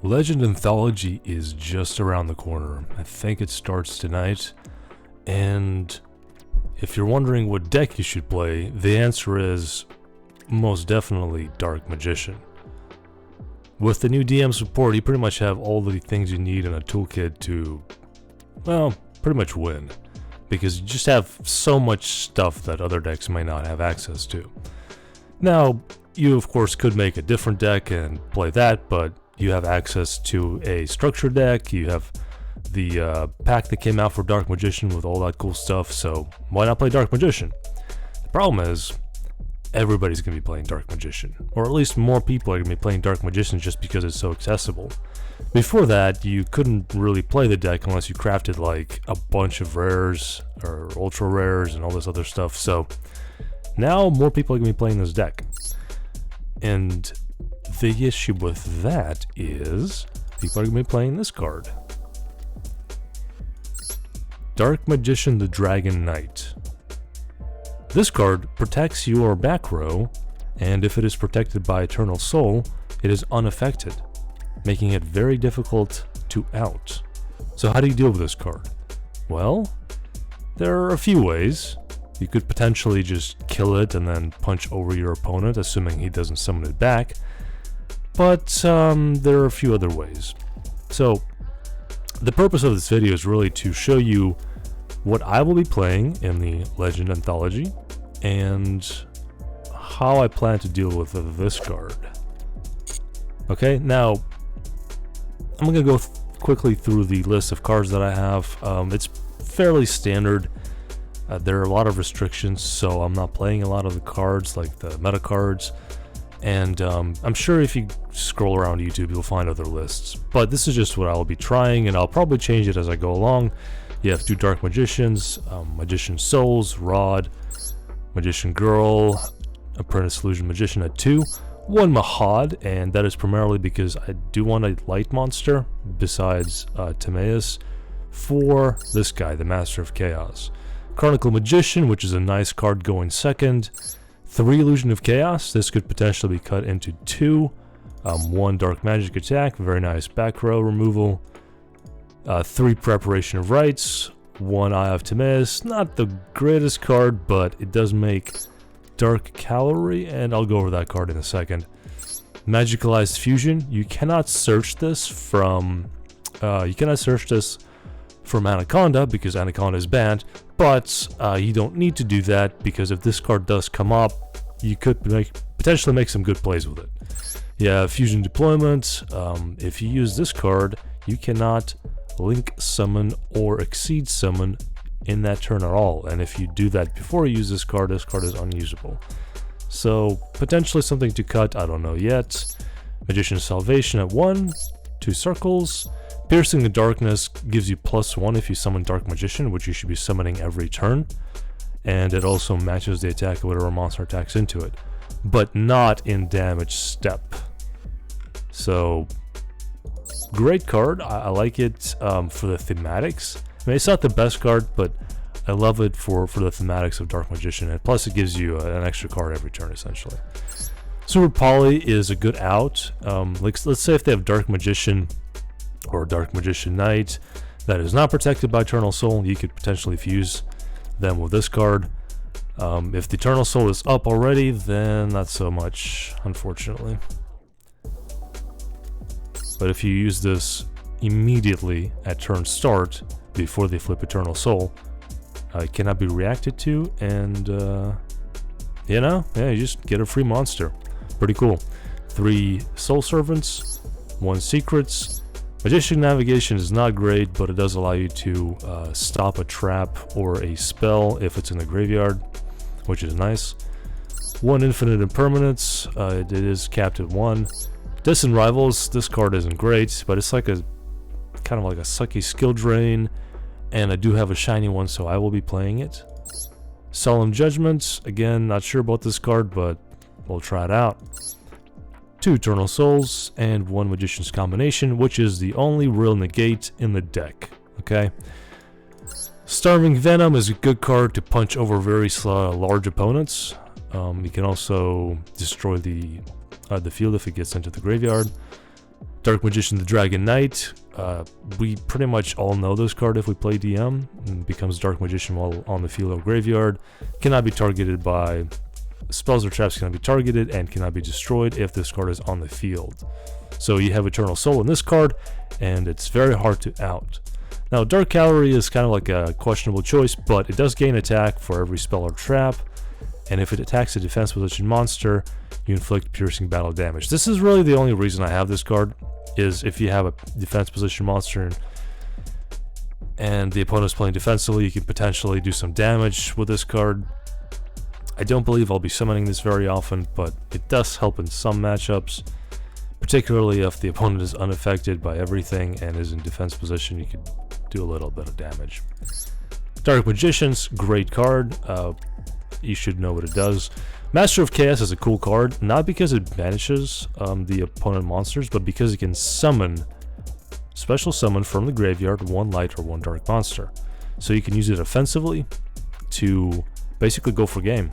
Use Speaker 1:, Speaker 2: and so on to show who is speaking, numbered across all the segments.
Speaker 1: Legend Anthology is just around the corner. I think it starts tonight. And if you're wondering what deck you should play, the answer is most definitely Dark Magician. With the new DM support, you pretty much have all the things you need in a toolkit to, well, pretty much win. Because you just have so much stuff that other decks may not have access to. Now, you of course could make a different deck and play that, but you have access to a structure deck, you have the pack that came out for Dark Magician with all that cool stuff, so why not play Dark Magician? The problem is, everybody's going to be playing Dark Magician, or at least more people are going to be playing Dark Magician just because it's so accessible. Before that, you couldn't really play the deck unless you crafted like a bunch of rares, or ultra rares, and all this other stuff, so now more people are going to be playing this deck. And the issue with that is people are going to be playing this card. Dark Magician the Dragon Knight. This card protects your back row, and if it is protected by Eternal Soul, it is unaffected, making it very difficult to out. So how do you deal with this card? Well, there are a few ways. You could potentially just kill it and then punch over your opponent, assuming he doesn't summon it back. But there are a few other ways. So the purpose of this video is really to show you what I will be playing in the Legend Anthology and how I plan to deal with this card. Okay, now I'm going to go quickly through the list of cards that I have. It's fairly standard. There are a lot of restrictions, so I'm not playing a lot of the cards, like the meta cards. And I'm sure if you scroll around YouTube, you'll find other lists. But this is just what I'll be trying, and I'll probably change it as I go along. You have 2 Dark Magicians, Magician Souls, Rod, Magician Girl, Apprentice Illusion Magician at 2, 1 Mahad, and that is primarily because I do want a light monster besides Timeus for this guy, the Master of Chaos. Chronicle Magician, which is a nice card going second. 3 Illusion of Chaos, this could potentially be cut into 2. 1 Dark Magic attack, very nice back row removal. 3 Preparation of Rites, 1 Eye of Timeus, not the greatest card, but it does make Dark Calorie, and I'll go over that card in a second. Magicalized Fusion, you cannot search this from Anaconda because Anaconda is banned, but you don't need to do that because if this card does come up, you could potentially make some good plays with it. Yeah, Fusion Deployment, if you use this card, you cannot link summon or exceed summon in that turn at all, and if you do that before you use this card is unusable. So potentially something to cut, I don't know yet. Magician's Salvation at 1, 2 circles. Piercing the Darkness gives you +1 if you summon Dark Magician, which you should be summoning every turn. And it also matches the attack of whatever monster attacks into it. But not in damage step. So, great card. I like it for the thematics. I mean, it's not the best card, but I love it for the thematics of Dark Magician. And plus it gives you an extra card every turn, essentially. Super Poly is a good out. Let's say if they have Dark Magician or Dark Magician Knight that is not protected by Eternal Soul, you could potentially fuse them with this card. If the Eternal Soul is up already, then not so much, unfortunately. But if you use this immediately at turn start, before they flip Eternal Soul, it cannot be reacted to, and you just get a free monster. Pretty cool. 3 Soul Servants, 1 Secrets. Magician Navigation is not great, but it does allow you to stop a trap or a spell if it's in the graveyard, which is nice. 1 Infinite Impermanence, it is capped at 1. Distant Rivals, this card isn't great, but it's like kind of like a sucky skill drain, and I do have a shiny one, so I will be playing it. Solemn Judgment, again, not sure about this card, but we'll try it out. 2 Eternal Souls, and 1 Magician's Combination, which is the only real negate in the deck, okay? Starving Venom is a good card to punch over very large opponents. You can also destroy the field if it gets into the graveyard. Dark Magician the Dragon Knight. We pretty much all know this card if we play DM. It becomes Dark Magician while on the field or graveyard. Cannot be targeted by spells or traps, cannot be targeted, and cannot be destroyed if this card is on the field. So you have Eternal Soul in this card, and it's very hard to out. Now, Dark Cavalry is kind of like a questionable choice, but it does gain attack for every spell or trap, and if it attacks a defense position monster, you inflict piercing battle damage. This is really the only reason I have this card, is if you have a defense position monster and the opponent is playing defensively, you can potentially do some damage with this card. I don't believe I'll be summoning this very often, but it does help in some matchups, particularly if the opponent is unaffected by everything and is in defense position. You could do a little bit of damage. Dark Magicians, great card. You should know what it does. Master of Chaos is a cool card, not because it banishes the opponent monsters, but because it can summon, special summon from the graveyard, one light or one dark monster. So you can use it offensively to basically go for game.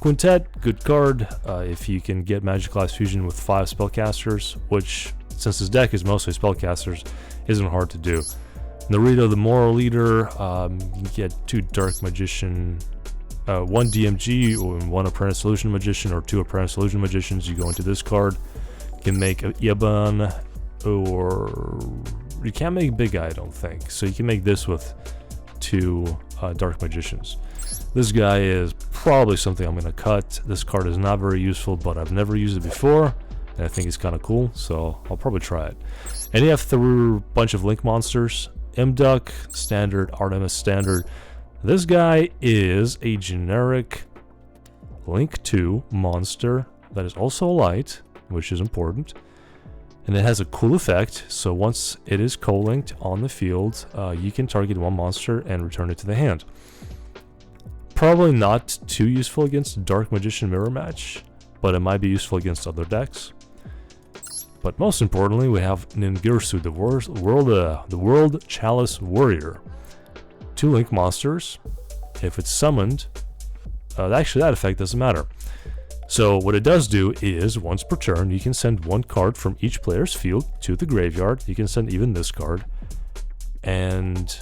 Speaker 1: Quintet, good card. If you can get Magic Class Fusion with 5 spellcasters, which, since this deck is mostly spellcasters, isn't hard to do. Naruto, the Moral Leader, you get 2 Dark Magician, 1 DMG, or 1 Apprentice Illusion Magician, or 2 Apprentice Illusion Magicians. You go into this card. You can make a Yaban, or you can't make Big Eye, I don't think. So you can make this with 2 Dark Magicians. This guy is probably something I'm going to cut. This card is not very useful, but I've never used it before, and I think it's kind of cool, so I'll probably try it. And you have through a bunch of Link monsters. Imduck, standard, Artemis, standard. This guy is a generic Link 2 monster that is also a light, which is important. And it has a cool effect, so once it is co-linked on the field, you can target 1 monster and return it to the hand. Probably not too useful against Dark Magician Mirror Match, but it might be useful against other decks. But most importantly, we have Ningirsu, the World Chalice Warrior. 2 Link monsters. If it's summoned, actually that effect doesn't matter. So what it does do is, once per turn, you can send 1 card from each player's field to the graveyard. You can send even this card. And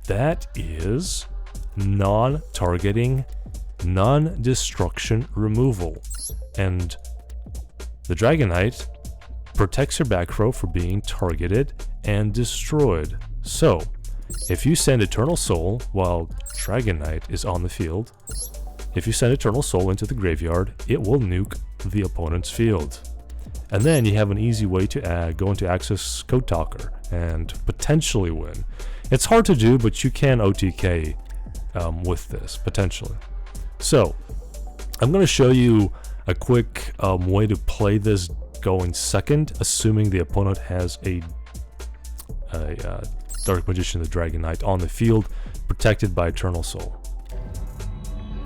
Speaker 1: that is non-targeting, non-destruction removal. And the Dragon Knight protects your back row for being targeted and destroyed. So, if you send Eternal Soul while Dragon Knight is on the field, if you send Eternal Soul into the graveyard, it will nuke the opponent's field. And then you have an easy way to go into Access Code Talker and potentially win. It's hard to do, but you can OTK with this, potentially. So, I'm going to show you a quick way to play this going second, assuming the opponent has a Dark Magician the Dragon Knight on the field, protected by Eternal Soul.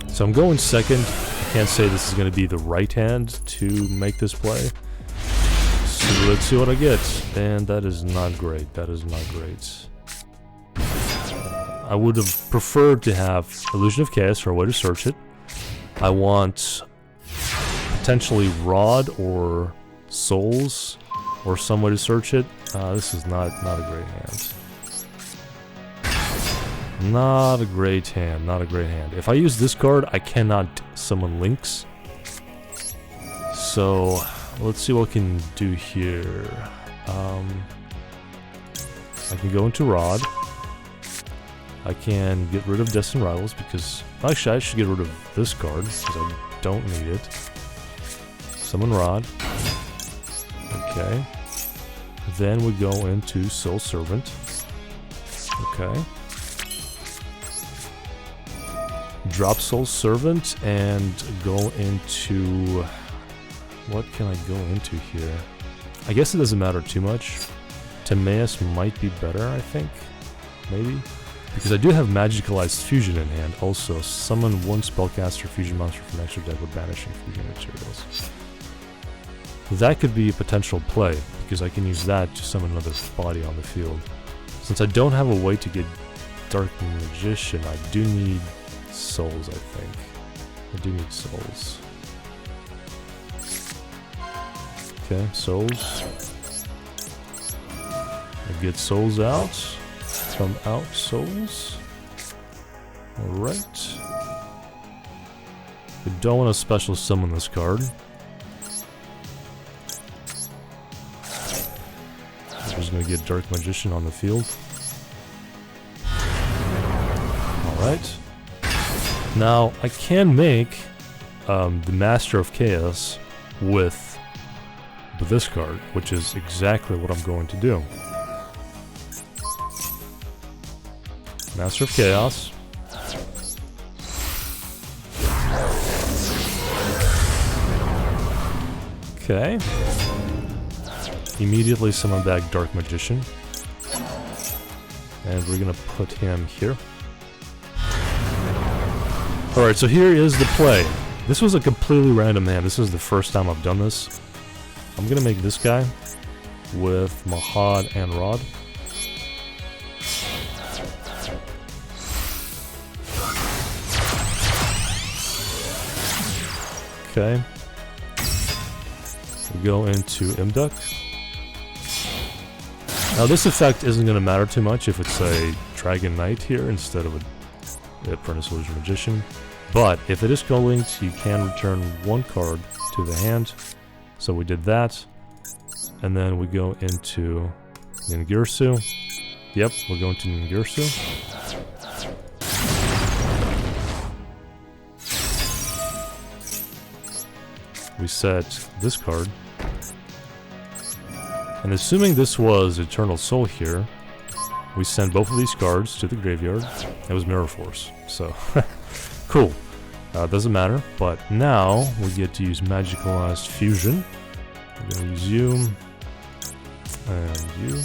Speaker 1: So I'm going second. I can't say this is going to be the right hand to make this play. So let's see what I get. And that is not great. That is not great. I would have preferred to have Illusion of Chaos for a way to search it. I want potentially Rod or Souls or some way to search it. This is not a great hand. Not a great hand, not a great hand. If I use this card, I cannot summon links. So, let's see what I can do here. I can go into Rod. I can get rid of Destined Rivals because... Actually, I should get rid of this card because I don't need it. Summon Rod. Okay. Then we go into Soul Servant. Okay. Drop Soul Servant and go into... What can I go into here? I guess it doesn't matter too much. Timeus might be better, I think. Maybe. Because I do have Magicalized Fusion in hand. Also, summon 1 Spellcaster Fusion monster from extra deck with banishing fusion materials. That could be a potential play, because I can use that to summon another body on the field. Since I don't have a way to get Dark Magician, I do need souls, I think. I do need souls. Okay, souls. Get souls out. Come out, souls. Alright. We don't want to special summon this card. We're just going to get Dark Magician on the field. Alright. Now, I can make the Master of Chaos with this card, which is exactly what I'm going to do. Master of Chaos. Okay. Immediately summon back Dark Magician. And we're gonna put him here. Alright, so here is the play. This was a completely random hand. This is the first time I've done this. I'm gonna make this guy with Mahad and Rod. Okay. We go into Imduk. Now this effect isn't going to matter too much if it's a Dragon Knight here instead of a Apprentice Illusion Magician. But if it is co-linked, you can return one card to the hand. So we did that. And then we go into Ningirsu. Yep, we're going to Ningirsu. We set this card. And assuming this was Eternal Soul here, we send both of these cards to the graveyard. It was Mirror Force, so cool. Doesn't matter, but now we get to use Magicalized Fusion. We're gonna use you and you.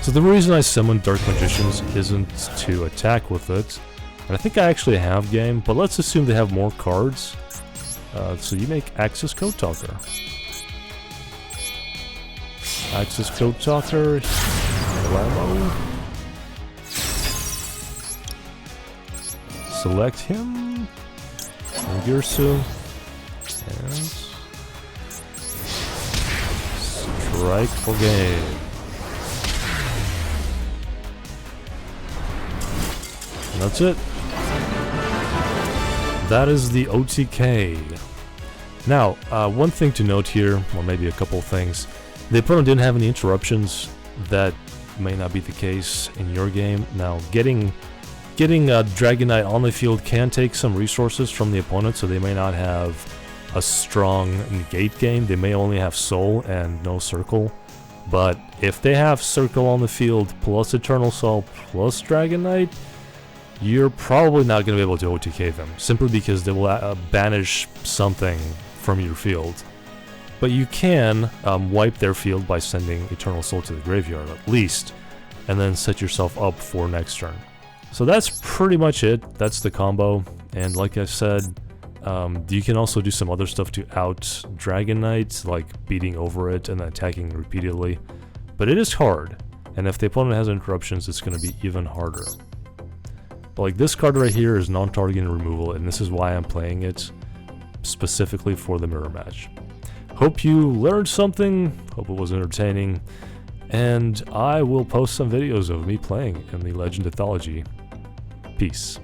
Speaker 1: So the reason I summoned Dark Magicians isn't to attack with it. And I think I actually have game, but let's assume they have more cards. So you make Axis Code Talker. Axis Code Talker. Lamo. Select him. Ningirsu. And strike for game. And that's it. That is the OTK. Now, one thing to note here, or maybe a couple of things. The opponent didn't have any interruptions. That may not be the case in your game. Now, getting Dragon Knight on the field can take some resources from the opponent, so they may not have a strong negate game. They may only have Soul and no Circle. But if they have Circle on the field, plus Eternal Soul, plus Dragon Knight, you're probably not going to be able to OTK them, simply because they will banish something from your field. But you can wipe their field by sending Eternal Soul to the graveyard, at least, and then set yourself up for next turn. So that's pretty much it. That's the combo, and like I said, you can also do some other stuff to out Dragon Knight, like beating over it and attacking repeatedly. But it is hard, and if the opponent has interruptions, it's going to be even harder. But like this card right here is non-target removal, and this is why I'm playing it specifically for the mirror match. Hope you learned something, hope it was entertaining, and I will post some videos of me playing in the Legend Anthology. Peace.